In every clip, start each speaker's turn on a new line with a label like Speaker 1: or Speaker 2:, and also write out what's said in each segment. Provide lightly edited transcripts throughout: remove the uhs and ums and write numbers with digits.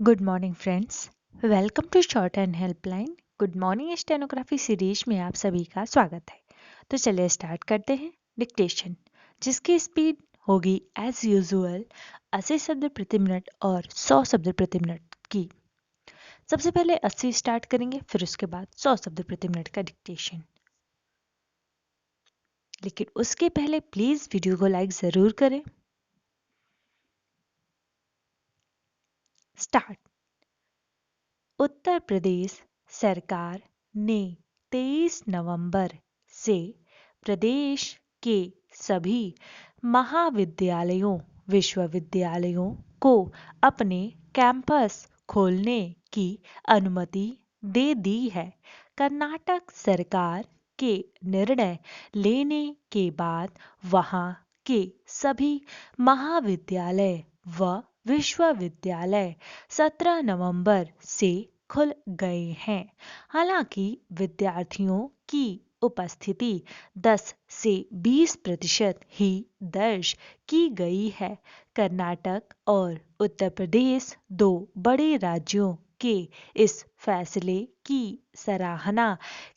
Speaker 1: Good morning friends. Welcome to short and helpline good morning stenography series में आप सभी का स्वागत है। तो चलिए स्टार्ट करते हैं डिक्टेशन, जिसकी स्पीड होगी एज यूजुअल 80 शब्द प्रति मिनट और 100 शब्द प्रति मिनट की। सबसे पहले 80 स्टार्ट करेंगे, फिर उसके बाद 100 शब्द प्रति मिनट का डिक्टेशन। लेकिन उसके पहले प्लीज वीडियो को लाइक जरूर करें। स्टार्ट। उत्तर प्रदेश सरकार ने 23 नवंबर से प्रदेश के सभी महाविद्यालयों विश्वविद्यालयों को अपने कैंपस खोलने की अनुमति दे दी है। कर्नाटक सरकार के निर्णय लेने के बाद वहां के सभी महाविद्यालय व विश्वविद्यालय 17 नवंबर से खुल गए हैं। हालांकि विद्यार्थियों की उपस्थिति 10 से 20% ही दर्ज की गई है। कर्नाटक और उत्तर प्रदेश दो बड़े राज्यों के इस फैसले की सराहना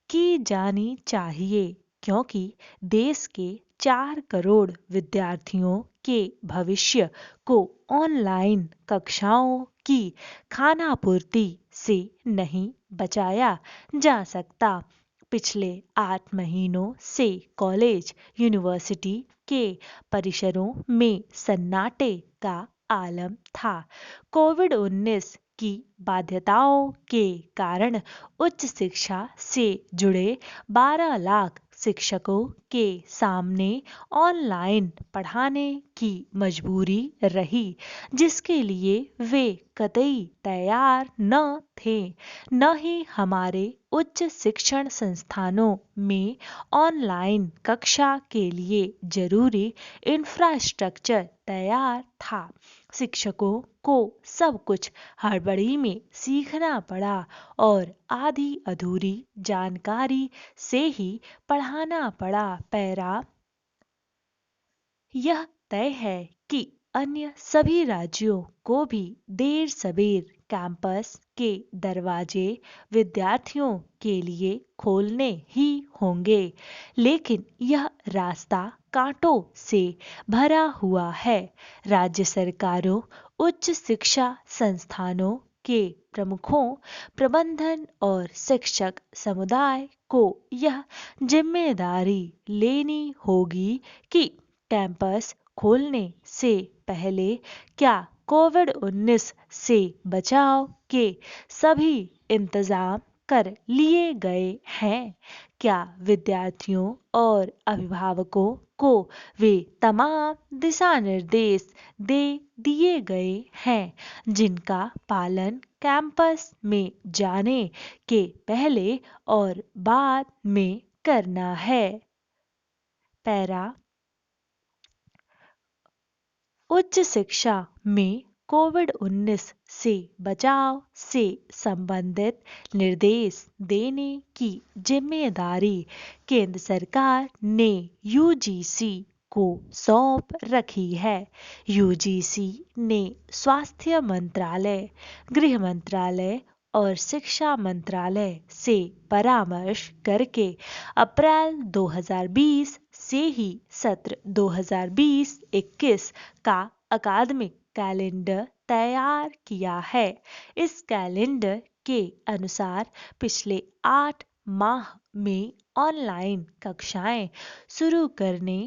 Speaker 1: की जानी चाहिए, क्योंकि देश के 4 करोड़ विद्यार्थियों के भविष्य को ऑनलाइन कक्षाओं की खानापूर्ति से नहीं बचाया जा सकता। पिछले 8 महीनों से कॉलेज यूनिवर्सिटी के परिसरों में सन्नाटे का आलम था। कोविड-19 की बाध्यताओं के कारण उच्च शिक्षा से जुड़े 12 लाख शिक्षकों के सामने ऑनलाइन पढ़ाने की मजबूरी रही, जिसके लिए वे कतई तैयार न थे। न ही हमारे उच्च शिक्षण संस्थानों में ऑनलाइन कक्षा के लिए जरूरी इंफ्रास्ट्रक्चर तैयार था। शिक्षकों को सब कुछ हड़बड़ी में सीखना पड़ा और आधी अधूरी जानकारी से ही पढ़ाना पड़ा। पैरा यह तय है कि अन्य सभी राज्यों को भी देर सबेर कैंपस के दरवाजे विद्यार्थियों के लिए खोलने ही होंगे, लेकिन यह रास्ता कांटों से भरा हुआ है। राज्य सरकारों, उच्च शिक्षा संस्थानों के प्रमुखों, प्रबंधन और शिक्षक समुदाय को यह जिम्मेदारी लेनी होगी कि कैंपस खोलने से पहले क्या कोविड-19 से बचाव के सभी इंतजाम कर लिए गए हैं। क्या विद्यार्थियों और अभिभावकों को वे तमाम दिशा निर्देश दे दिए गए हैं जिनका पालन कैंपस में जाने के पहले और बाद में करना है। पैरा उच्च शिक्षा में कोविड-19 से बचाव से संबंधित निर्देश देने की जिम्मेदारी केंद्र सरकार ने यूजीसी को सौंप रखी है। यूजीसी ने स्वास्थ्य मंत्रालय, गृह मंत्रालय और शिक्षा मंत्रालय से परामर्श करके अप्रैल 2020 से ही सत्र 2020-21 का अकादमिक कैलेंडर तैयार किया है। इस कैलेंडर के अनुसार पिछले 8 माह में ऑनलाइन कक्षाएं शुरू करने,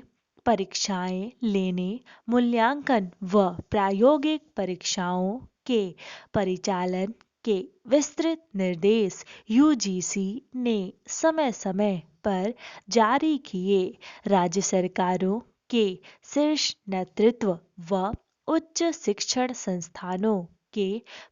Speaker 1: परीक्षाएं लेने, मूल्यांकन व प्रायोगिक परीक्षाओं के परिचालन के विस्तृत निर्देश यूजीसी ने समय समय पर जारी किए। राज्य सरकारों के शीर्ष नेतृत्व व उच्च शिक्षण संस्थानों के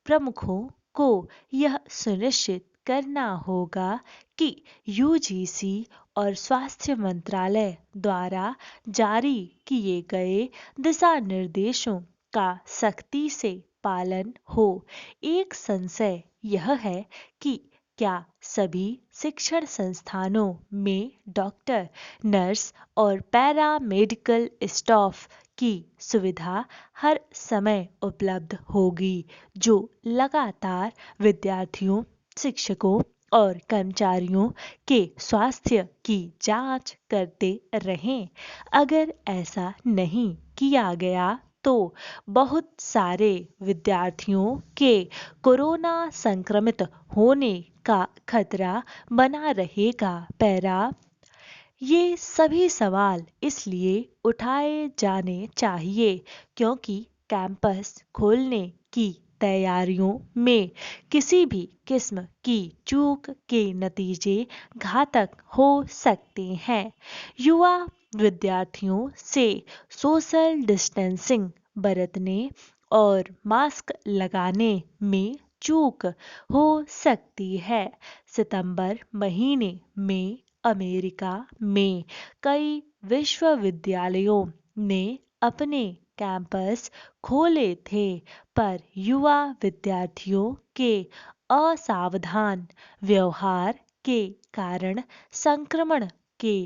Speaker 1: प्रमुखों को यह सुनिश्चित करना होगा कि यूजीसी और स्वास्थ्य मंत्रालय द्वारा जारी किए गए दिशा निर्देशों का सख्ती से पालन हो। एक संशय यह है कि क्या सभी शिक्षण संस्थानों में डॉक्टर, नर्स और पैरामेडिकल स्टाफ की सुविधा हर समय उपलब्ध होगी, जो लगातार विद्यार्थियों, शिक्षकों और कर्मचारियों के स्वास्थ्य की जांच करते रहें। अगर ऐसा नहीं किया गया तो बहुत सारे विद्यार्थियों के कोरोना संक्रमित होने का खतरा बना रहेगा। पैरा ये सभी सवाल इसलिए उठाए जाने चाहिए क्योंकि कैंपस खोलने की तैयारियों में किसी भी किस्म की चूक के नतीजे घातक हो सकते हैं। युवा विद्यार्थियों से सोशल डिस्टेंसिंग बरतने और मास्क लगाने में चूक हो सकती है। सितंबर महीने में अमेरिका में कई विश्वविद्यालयों ने अपने कैंपस खोले थे, पर युवा विद्यार्थियों के असावधान व्यवहार के कारण संक्रमण के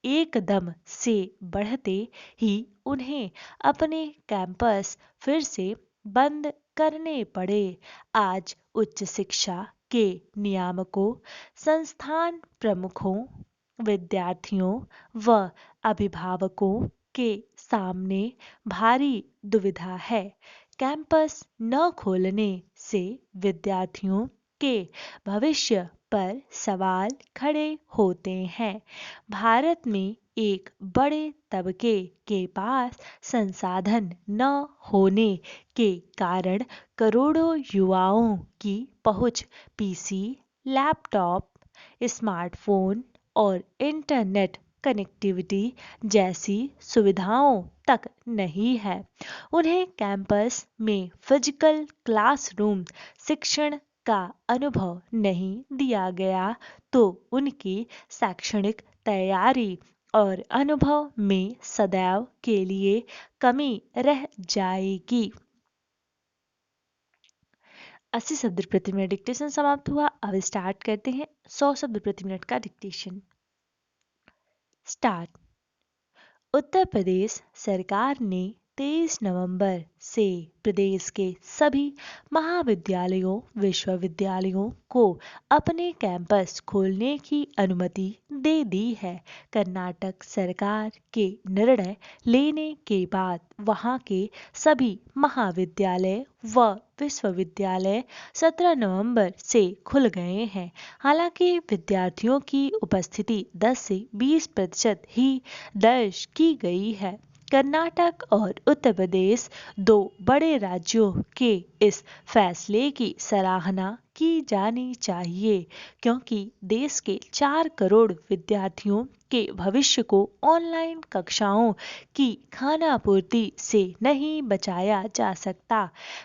Speaker 1: एकदम से बढ़ते ही उन्हें अपने कैंपस फिर से बंद करने पड़े। आज उच्च शिक्षा के नियामकों, संस्थान प्रमुखों, विद्यार्थियों व अभिभावकों के सामने भारी दुविधा है। कैंपस न खोलने से विद्यार्थियों के भविष्य पर सवाल खड़े होते हैं। भारत में एक बड़े तबके के पास संसाधन न होने के कारण करोड़ों युवाओं की पहुंच पीसी, लैपटॉप, स्मार्टफोन और इंटरनेट कनेक्टिविटी जैसी सुविधाओं तक नहीं है। उन्हें कैंपस में फिजिकल क्लासरूम शिक्षण का अनुभव नहीं दिया गया तो उनकी शैक्षणिक तैयारी और अनुभव में सदैव के लिए कमी रह जाएगी। 80 शब्द प्रति मिनट डिक्टेशन समाप्त हुआ। अब स्टार्ट करते हैं 100 शब्द प्रति मिनट का डिक्टेशन। स्टार्ट। उत्तर प्रदेश सरकार ने 23 नवंबर से प्रदेश के सभी महाविद्यालयों, विश्वविद्यालयों को अपने कैंपस खोलने की अनुमति दे दी है। कर्नाटक सरकार के निर्णय लेने के बाद वहां के सभी महाविद्यालय व विश्वविद्यालय 17 नवंबर से खुल गए हैं। हालांकि विद्यार्थियों की उपस्थिति 10 से 20% ही दर्ज की गई है। कर्नाटक और उत्तर प्रदेश दो बड़े राज्यों के इस फैसले की सराहना की जानी चाहिए क्योंकि देश के 4 करोड़ विद्यार्थियों के भविष्य को ऑनलाइन कक्षाओं की खानापूर्ति से नहीं बचाया जा सकता।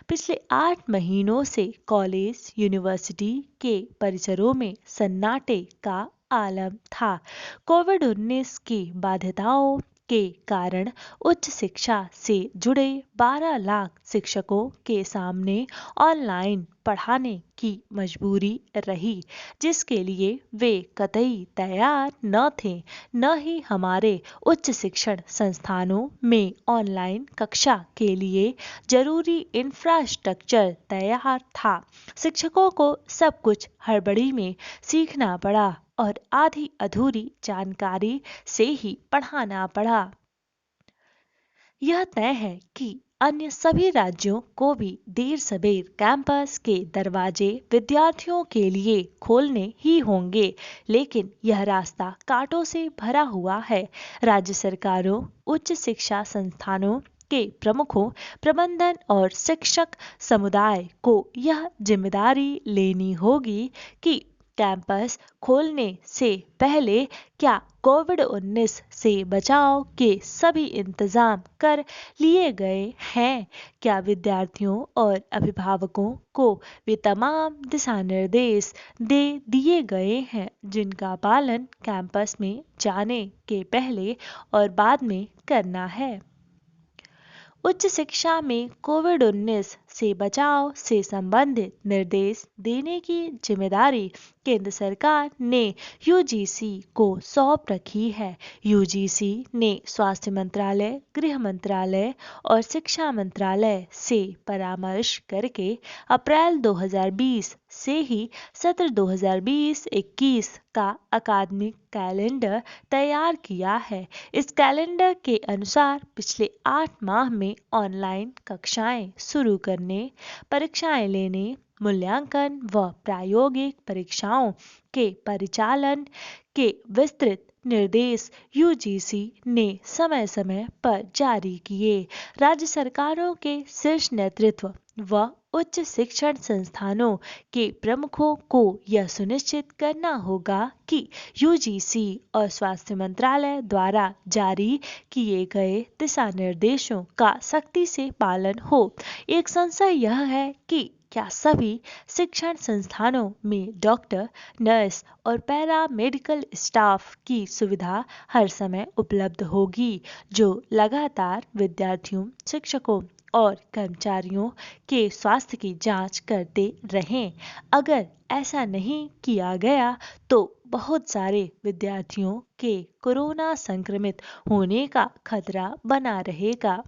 Speaker 1: पिछले 8 महीनों से कॉलेज, यूनिवर्सिटी के परिसरों में सन्नाटे का आलम था। कोविड-19 की बाध्यताओं के कारण उच्च शिक्षा से जुड़े 12 लाख शिक्षकों के सामने ऑनलाइन पढ़ाने की मजबूरी रही, जिसके लिए वे कतई तैयार न थे। न ही हमारे उच्च शिक्षण संस्थानों में ऑनलाइन कक्षा के लिए जरूरी इंफ्रास्ट्रक्चर तैयार था। शिक्षकों को सब कुछ हड़बड़ी में सीखना पड़ा और आधी अधूरी जानकारी से ही पढ़ाना पड़ा। यह तय है कि अन्य सभी राज्यों को भी देर सबेर कैंपस के दरवाजे विद्यार्थियों के लिए खोलने ही होंगे, लेकिन यह रास्ता कांटों से भरा हुआ है। राज्य सरकारों, उच्च शिक्षा संस्थानों के प्रमुखों, प्रबंधन और शिक्षक समुदाय को यह जिम्मेदारी लेनी होगी कि कैंपस खोलने से पहले क्या कोविड-19 से बचाव के सभी इंतजाम कर लिए गए हैं। क्या विद्यार्थियों और अभिभावकों को वे तमाम दिशा निर्देश दे दिए गए हैं जिनका पालन कैंपस में जाने के पहले और बाद में करना है। उच्च शिक्षा में कोविड-19 से बचाव से संबंधित निर्देश देने की जिम्मेदारी केंद्र सरकार ने यूजीसी को सौंप रखी है। यूजीसी ने स्वास्थ्य मंत्रालय, गृह मंत्रालय और शिक्षा मंत्रालय से परामर्श करके अप्रैल 2020 से ही सत्र 2020-21 का अकादमिक कैलेंडर तैयार किया है। इस कैलेंडर के अनुसार पिछले 8 माह में ऑनलाइन कक्षाएं शुरू करने, परीक्षाएं लेने, मूल्यांकन व प्रायोगिक परीक्षाओं के परिचालन के विस्तृत निर्देश यूजीसी ने समय समय पर जारी किए। राज्य सरकारों के शीर्ष नेतृत्व व उच्च शिक्षण संस्थानों के प्रमुखों को यह सुनिश्चित करना होगा कि यूजीसी और स्वास्थ्य मंत्रालय द्वारा जारी किए गए दिशा निर्देशों का सख्ती से पालन हो। एक संशय यह है कि क्या सभी शिक्षण संस्थानों में डॉक्टर, नर्स और पैरा मेडिकल स्टाफ की सुविधा हर समय उपलब्ध होगी, जो लगातार विद्यार्थियों, शिक्षकों और कर्मचारियों के स्वास्थ्य की जांच करते रहें। अगर ऐसा नहीं किया गया तो बहुत सारे विद्यार्थियों के कोरोना संक्रमित होने का खतरा बना रहेगा।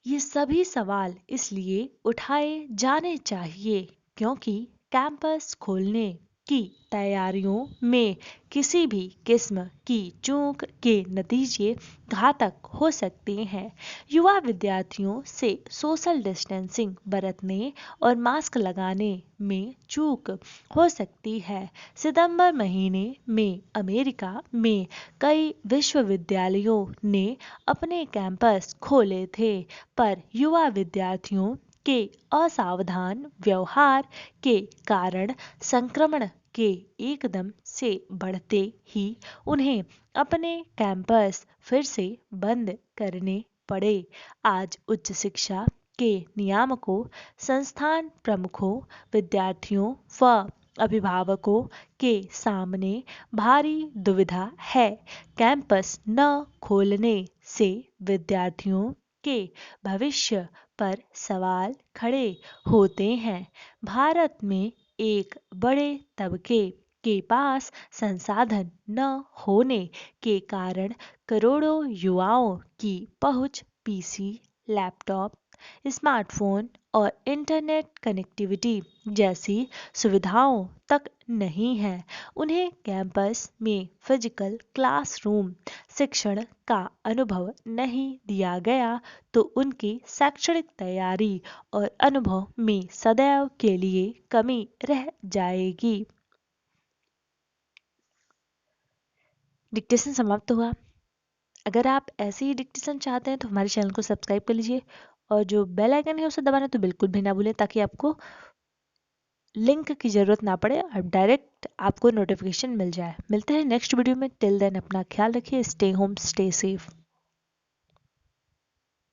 Speaker 1: ये सभी सवाल इसलिए उठाए जाने चाहिए क्योंकि कैंपस खोलने की तैयारियों में किसी भी किस्म की चूक के नतीजे घातक हो सकते हैं। युवा विद्यार्थियों से सोशल डिस्टेंसिंग बरतने और मास्क लगाने में चूक हो सकती है। सितंबर महीने में अमेरिका में कई विश्वविद्यालयों ने अपने कैंपस खोले थे, पर युवा विद्यार्थियों के असावधान व्यवहार के कारण संक्रमण के एकदम से बढ़ते ही उन्हें अपने कैंपस फिर से बंद करने पड़े। आज उच्च शिक्षा के नियामकों, संस्थान प्रमुखों, विद्यार्थियों व अभिभावकों के सामने भारी दुविधा है। कैंपस न खोलने से विद्यार्थियों के भविष्य पर सवाल खड़े होते हैं। भारत में एक बड़े तबके के पास संसाधन न होने के कारण करोड़ों युवाओं की पहुंच पीसी, लैपटॉप, स्मार्टफोन और इंटरनेट कनेक्टिविटी जैसी सुविधाओं तक नहीं है। उन्हें कैंपस में फिजिकल क्लासरूम शिक्षण का अनुभव नहीं दिया गया तो उनकी शैक्षणिक तैयारी और अनुभव में सदैव के लिए कमी रह जाएगी। डिक्टेशन समाप्त हुआ। अगर आप ऐसे ही डिक्टेशन चाहते हैं तो हमारे चैनल को सब्सक्राइब कर लीजिए और जो बेल आइकन है उसे दबाना तो बिल्कुल भी ना भूलें, ताकि आपको लिंक की ज़रूरत ना पड़े और डायरेक्ट आपको नोटिफिकेशन मिल जाए। मिलते हैं नेक्स्ट वीडियो में। टिल देन अपना ख्याल रखिए। Stay home, stay safe.